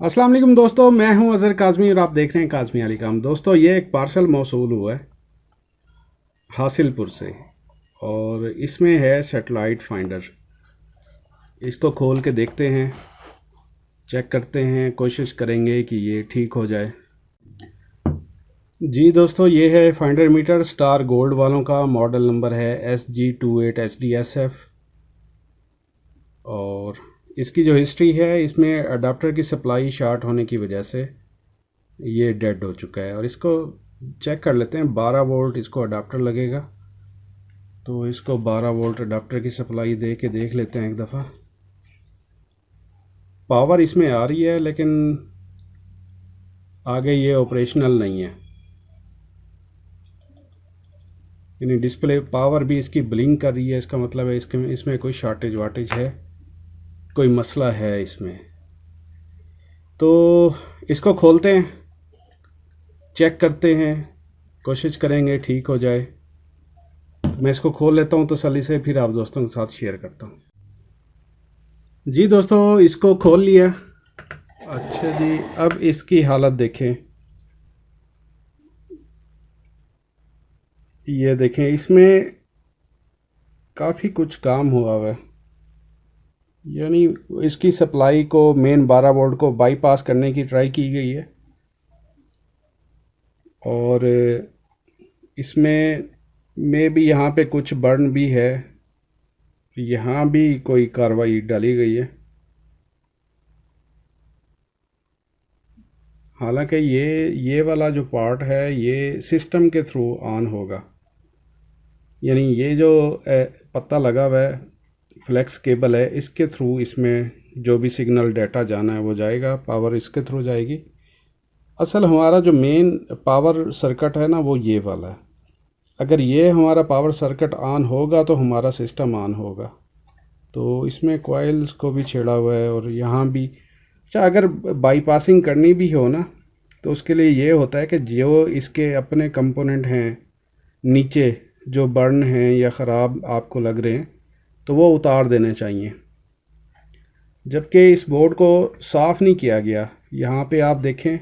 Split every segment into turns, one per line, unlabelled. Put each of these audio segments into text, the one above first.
अस्सलाम वालेकुम दोस्तों, मैं हूं अज़हर काज़मी और आप देख रहे हैं काज़मी अली काम। दोस्तों, ये एक पार्सल मौसूल हुआ है हासिलपुर से और इसमें है सेटेलाइट फाइंडर। इसको खोल के देखते हैं, चेक करते हैं, कोशिश करेंगे कि ये ठीक हो जाए। जी दोस्तों, ये है फाइंडर मीटर स्टार गोल्ड वालों का। मॉडल नंबर है SG28HDSF और इसकी जो हिस्ट्री है, इसमें अडाप्टर की सप्लाई शार्ट होने की वजह से ये डेड हो चुका है। और इसको चेक कर लेते हैं। 12 वोल्ट इसको अडाप्टर लगेगा, तो इसको 12 वोल्ट अडाप्टर की सप्लाई दे के देख लेते हैं एक दफ़ा। पावर इसमें आ रही है लेकिन आगे ये ऑपरेशनल नहीं है, यानी डिस्प्ले पावर भी इसकी ब्लिंक कर रही है। इसका मतलब है इसमें कोई शॉर्टेज वाटेज है, कोई मसला है इसमें। तो इसको खोलते हैं, चेक करते हैं, कोशिश करेंगे ठीक हो जाए। मैं इसको खोल लेता हूं तसल्ली से, फिर आप दोस्तों के साथ शेयर करता हूं। जी दोस्तों, इसको खोल लिया। अच्छा जी, अब इसकी हालत देखें। ये देखें, इसमें काफ़ी कुछ काम हुआ हुआ है, यानी इसकी सप्लाई को मेन 12 वोल्ट को बाईपास करने की ट्राई की गई है और इसमें भी यहाँ पे कुछ बर्न भी है, यहाँ भी कोई कार्रवाई डाली गई है। हालांकि ये वाला जो पार्ट है ये सिस्टम के थ्रू ऑन होगा, यानी ये जो पत्ता लगा हुआ है फ्लेक्स केबल है, इसके थ्रू इसमें जो भी सिग्नल डाटा जाना है वो जाएगा, पावर इसके थ्रू जाएगी। असल हमारा जो मेन पावर सर्किट है ना, वो ये वाला है। अगर ये हमारा पावर सर्किट ऑन होगा तो हमारा सिस्टम ऑन होगा। तो इसमें कॉइल्स को भी छेड़ा हुआ है और यहाँ भी। अच्छा, अगर बाईपासिंग करनी भी हो ना, तो उसके लिए ये होता है कि जो इसके अपने कंपोनेंट हैं नीचे, जो बर्न हैं या ख़राब आपको लग रहे हैं, तो वो उतार देने चाहिए। जबकि इस बोर्ड को साफ़ नहीं किया गया। यहाँ पे आप देखें,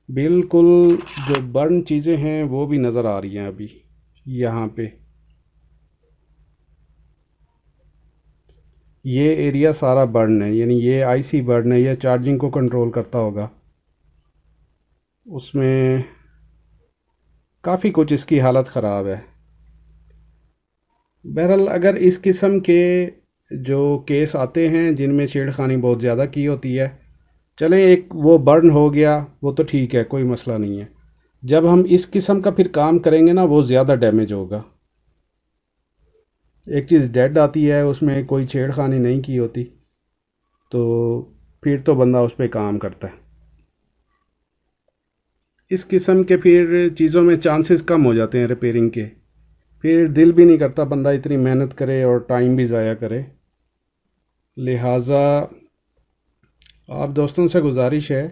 बिल्कुल जो बर्न चीज़ें हैं वो भी नज़र आ रही हैं अभी यहाँ पे। ये एरिया सारा बर्न है, यानी ये आईसी बर्न है, ये चार्जिंग को कंट्रोल करता होगा। उसमें काफ़ी कुछ इसकी हालत ख़राब है। बहरहाल, अगर इस किस्म के जो केस आते हैं जिनमें छेड़खानी बहुत ज़्यादा की होती है, चलें एक वो बर्न हो गया, वो तो ठीक है, कोई मसला नहीं है। जब हम इस किस्म का फिर काम करेंगे ना, वो ज़्यादा डैमेज होगा। एक चीज़ डेड आती है, उसमें कोई छेड़खानी नहीं की होती, तो फिर तो बंदा उस पर काम करता है। इस किस्म के फिर चीज़ों में चांसेस कम हो जाते हैं रिपेयरिंग के। फिर दिल भी नहीं करता बंदा इतनी मेहनत करे और टाइम भी ज़ाया करे। लिहाजा आप दोस्तों से गुजारिश है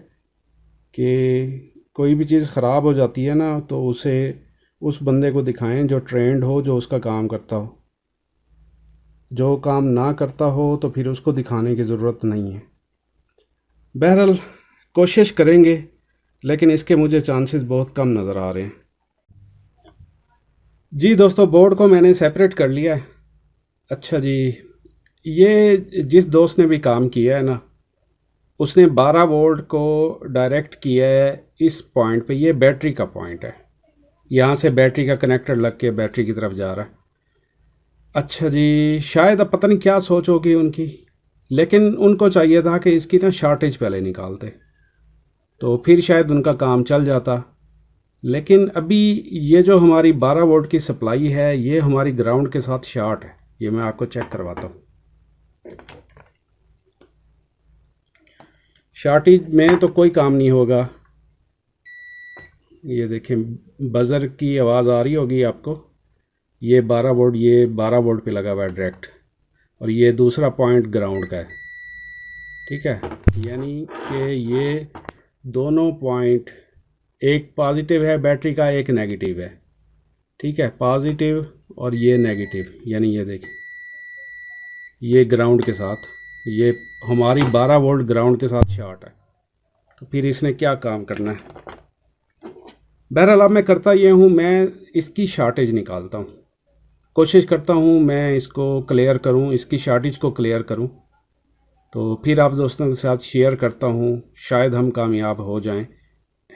कि कोई भी चीज़ ख़राब हो जाती है ना, तो उसे उस बंदे को दिखाएं जो ट्रेंड हो, जो उसका काम करता हो। जो काम ना करता हो तो फिर उसको दिखाने की ज़रूरत नहीं है। बहरहाल कोशिश करेंगे, लेकिन इसके मुझे चांसेस बहुत कम नज़र आ रहे हैं। जी दोस्तों, बोर्ड को मैंने सेपरेट कर लिया है। अच्छा जी, ये जिस दोस्त ने भी काम किया है ना, उसने 12 वोल्ट को डायरेक्ट किया है इस पॉइंट पे। ये बैटरी का पॉइंट है, यहाँ से बैटरी का कनेक्टर लग के बैटरी की तरफ जा रहा है। अच्छा जी, शायद अब पता नहीं क्या सोच होगी उनकी, लेकिन उनको चाहिए था कि इसकी ना शॉर्टेज पहले निकालते, तो फिर शायद उनका काम चल जाता। लेकिन अभी ये जो हमारी 12 वोल्ट की सप्लाई है, ये हमारी ग्राउंड के साथ शॉर्ट है। ये मैं आपको चेक करवाता हूँ। शॉर्टेज में तो कोई काम नहीं होगा। ये देखें, बज़र की आवाज़ आ रही होगी आपको। ये 12 वोल्ट, ये 12 वोल्ट पे लगा हुआ है डायरेक्ट, और ये दूसरा पॉइंट ग्राउंड का है। ठीक है, यानी कि ये दोनों पॉइंट, एक पॉजिटिव है बैटरी का, एक नेगेटिव है। ठीक है, पॉजिटिव और ये नेगेटिव, यानी ये देखिए, ये ग्राउंड के साथ, ये हमारी 12 वोल्ट ग्राउंड के साथ शॉर्ट है। फिर इसने क्या काम करना है। बहरहाल अब मैं करता ये हूँ, मैं इसकी शार्टेज निकालता हूँ, कोशिश करता हूँ मैं इसको क्लियर करूँ, इसकी शार्टेज को क्लियर करूँ, तो फिर आप दोस्तों के साथ शेयर करता हूँ, शायद हम कामयाब हो जाएं।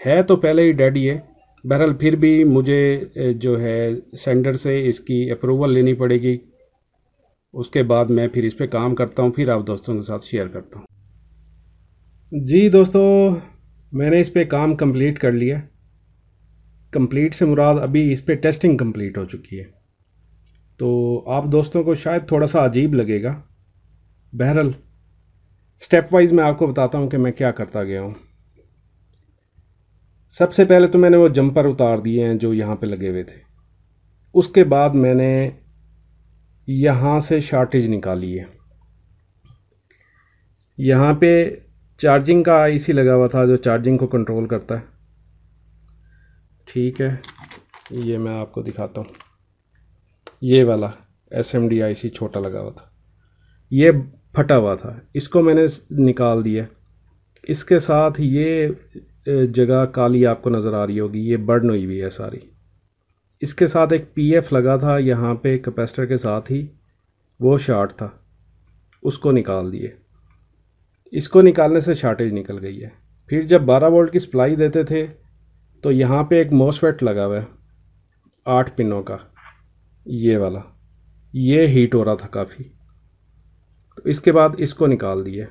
है तो पहले ही डेड ये, बहरहाल फिर भी मुझे जो है सेंडर से इसकी अप्रूवल लेनी पड़ेगी, उसके बाद मैं फिर इस पर काम करता हूँ, फिर आप दोस्तों के साथ शेयर करता हूँ। जी दोस्तों, मैंने इस पर काम कंप्लीट कर लिया। कंप्लीट से मुराद अभी इस पर टेस्टिंग कंप्लीट हो चुकी है, तो आप दोस्तों को शायद थोड़ा सा अजीब लगेगा। बहरहाल स्टेप वाइज मैं आपको बताता हूँ कि मैं क्या करता गया हूँ। सबसे पहले तो मैंने वो जंपर उतार दिए हैं जो यहाँ पे लगे हुए थे। उसके बाद मैंने यहाँ से शार्टेज निकाली है। यहाँ पे चार्जिंग का आईसी लगा हुआ था जो चार्जिंग को कंट्रोल करता है। ठीक है, ये मैं आपको दिखाता हूँ। ये वाला SMD आईसी छोटा लगा हुआ था, ये फटा हुआ था, इसको मैंने निकाल दिया। इसके साथ ये जगह काली आपको नज़र आ रही होगी, ये बर्न हुई हुई है सारी। इसके साथ एक PF लगा था यहाँ पे कैपेसिटर के साथ ही, वो शॉर्ट था, उसको निकाल दिए। इसको निकालने से शॉर्टेज निकल गई है। फिर जब 12 वोल्ट की सप्लाई देते थे तो यहाँ पे एक MOSFET लगा हुआ है 8 पिनों का, ये वाला, ये हीट हो रहा था काफ़ी, तो इसके बाद इसको निकाल दिया।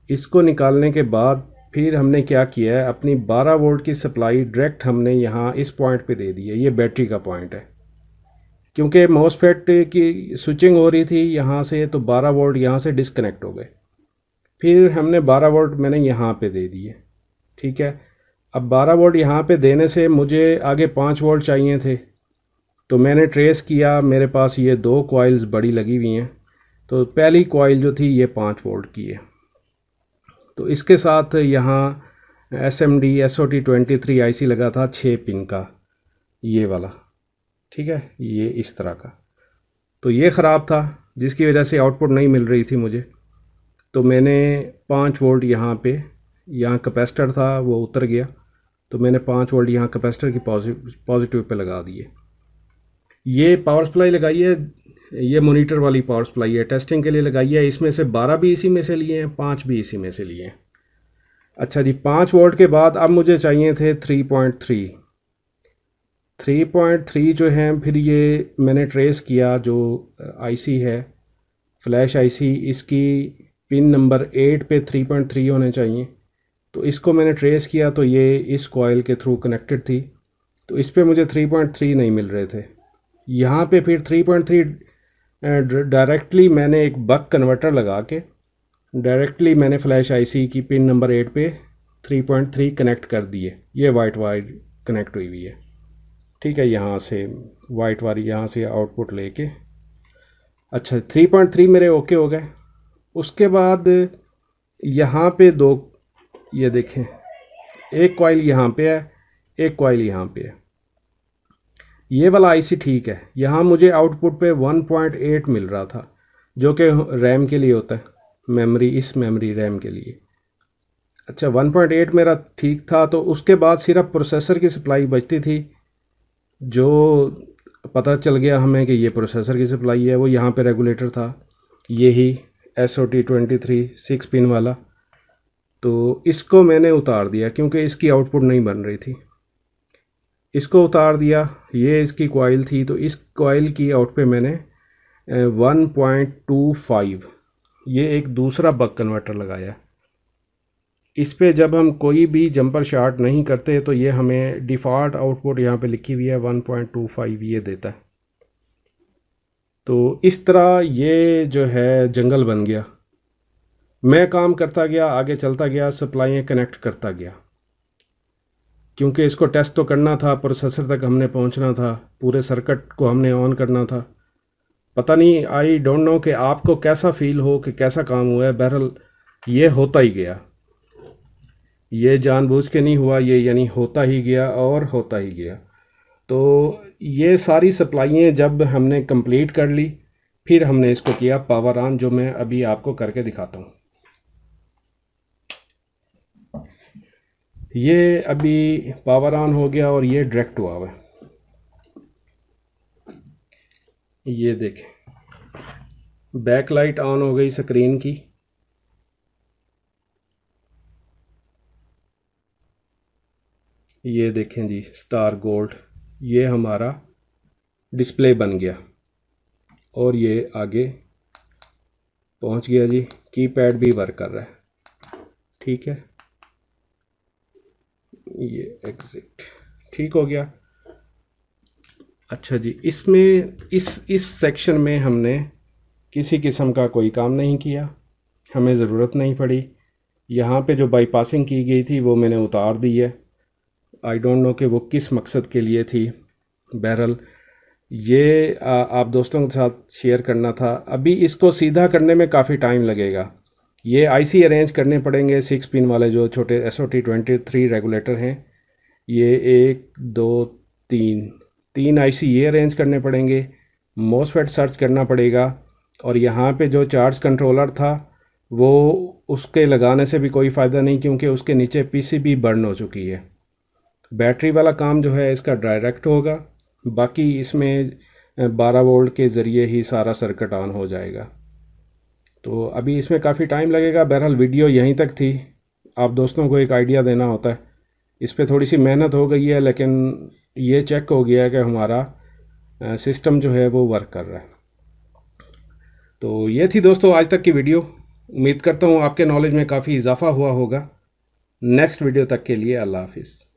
इसको निकालने के बाद फिर हमने क्या किया है, अपनी 12 वोल्ट की सप्लाई डायरेक्ट हमने यहाँ इस पॉइंट पे दे दी है। ये बैटरी का पॉइंट है, क्योंकि MOSFET की स्विचिंग हो रही थी यहाँ से, तो 12 वोल्ट यहाँ से डिस्कनेक्ट हो गए। फिर हमने 12 वोल्ट मैंने यहाँ पे दे दिए। ठीक है, अब 12 वोल्ट यहाँ पे देने से मुझे आगे 5 वोल्ट चाहिए थे, तो मैंने ट्रेस किया, मेरे पास ये 2 कॉइल्स बड़ी लगी हुई हैं। तो पहली कॉइल जो थी ये 5 वोल्ट की है, तो इसके साथ यहाँ SMD SOT23 आईसी लगा था 6 पिन का, ये वाला। ठीक है, ये इस तरह का, तो ये ख़राब था जिसकी वजह से आउटपुट नहीं मिल रही थी मुझे। तो मैंने 5 वोल्ट यहाँ पे, यहाँ कैपेसिटर था वो उतर गया, तो मैंने 5 वोल्ट यहाँ कैपेसिटर की पॉजिटिव पे लगा दिए। ये पावर सप्लाई लगाई है, ये मॉनिटर वाली पावर सप्लाई है, टेस्टिंग के लिए लगाई है। इसमें से 12 भी इसी में से लिए हैं, 5 भी इसी में से लिए हैं। अच्छा जी, 5 वोल्ट के बाद अब मुझे चाहिए थे 3.3 जो हैं। फिर ये मैंने ट्रेस किया, जो आईसी है फ्लैश आईसी, इसकी पिन नंबर 8 पे 3.3 होने चाहिए। तो इसको मैंने ट्रेस किया, तो ये इस कॉइल के थ्रू कनेक्टेड थी, तो इस पे मुझे 3.3 नहीं मिल रहे थे। यहाँ पे फिर 3.3 डायरेक्टली मैंने एक बक कन्वर्टर लगा के डायरेक्टली मैंने फ्लैश आईसी की पिन नंबर 8 पे 3.3 कनेक्ट कर दिए। ये वाइट वायर कनेक्ट हुई हुई है। ठीक है, यहाँ से वाइट वायर यहाँ से आउटपुट लेके, अच्छा 3.3 मेरे ओके हो गए। उसके बाद यहाँ पे 2, ये देखें, एक कॉइल यहाँ पे है, एक कॉइल यहाँ पे है। ये वाला आईसी ठीक है, यहाँ मुझे आउटपुट पे 1.8 मिल रहा था, जो कि रैम के लिए होता है, मेमोरी, इस मेमोरी रैम के लिए। अच्छा 1.8 मेरा ठीक था। तो उसके बाद सिर्फ प्रोसेसर की सप्लाई बचती थी, जो पता चल गया हमें कि ये प्रोसेसर की सप्लाई है। वो यहाँ पे रेगुलेटर था, यही SOT23 6 पिन वाला, तो इसको मैंने उतार दिया क्योंकि इसकी आउटपुट नहीं बन रही थी। इसको उतार दिया, ये इसकी कॉइल थी, तो इस कॉइल की आउट पे मैंने 1.25 ये एक दूसरा बक कन्वर्टर लगाया। इस पे जब हम कोई भी जंपर शॉर्ट नहीं करते तो ये हमें डिफ़ॉल्ट आउटपुट यहाँ पे लिखी हुई है 1.25 ये देता है। तो इस तरह ये जो है जंगल बन गया। मैं काम करता गया, आगे चलता गया, सप्लाइयाँ कनेक्ट करता गया, क्योंकि इसको टेस्ट तो करना था, प्रोसेसर तक हमने पहुंचना था, पूरे सर्किट को हमने ऑन करना था। पता नहीं, आई डोंट नो कि आपको कैसा फील हो कि कैसा काम हुआ है। बहरहाल ये होता ही गया, ये जानबूझ के नहीं हुआ, ये यानी होता ही गया और होता ही गया। तो ये सारी सप्लाइयाँ जब हमने कंप्लीट कर ली, फिर हमने इसको किया पावर ऑन, जो मैं अभी आपको करके दिखाता हूँ। ये अभी पावर ऑन हो गया और ये डायरेक्ट हुआ हुआ है। ये देखें, बैक लाइट ऑन हो गई स्क्रीन की। ये देखें जी, स्टार गोल्ड, ये हमारा डिस्प्ले बन गया और ये आगे पहुंच गया जी। कीपैड भी वर्क कर रहा है, ठीक है। ये एग्जिट ठीक हो गया। अच्छा जी, इसमें इस सेक्शन में हमने किसी किस्म का कोई काम नहीं किया, हमें ज़रूरत नहीं पड़ी। यहाँ पे जो बाईपासिंग की गई थी वो मैंने उतार दी है। आई डोंट नो कि वो किस मकसद के लिए थी। बहरहाल ये आप दोस्तों के साथ शेयर करना था। अभी इसको सीधा करने में काफ़ी टाइम लगेगा। ये आईसी अरेंज करने पड़ेंगे 6 पिन वाले जो छोटे SOT23 रेगुलेटर हैं। ये 1 2 3 आईसी ये अरेंज करने पड़ेंगे। मोसफेट सर्च करना पड़ेगा। और यहाँ पे जो चार्ज कंट्रोलर था वो उसके लगाने से भी कोई फ़ायदा नहीं, क्योंकि उसके नीचे पीसीबी बर्न हो चुकी है। बैटरी वाला काम जो है इसका डायरेक्ट होगा, बाकी इसमें 12 वोल्ट के ज़रिए ही सारा सर्किट ऑन हो जाएगा। तो अभी इसमें काफ़ी टाइम लगेगा। बहरहाल वीडियो यहीं तक थी, आप दोस्तों को एक आइडिया देना होता है। इस पर थोड़ी सी मेहनत हो गई है, लेकिन ये चेक हो गया है कि हमारा सिस्टम जो है वो वर्क कर रहा है। तो ये थी दोस्तों आज तक की वीडियो। उम्मीद करता हूँ आपके नॉलेज में काफ़ी इजाफा हुआ होगा। नेक्स्ट वीडियो तक के लिए अल्लाह हाफिज़।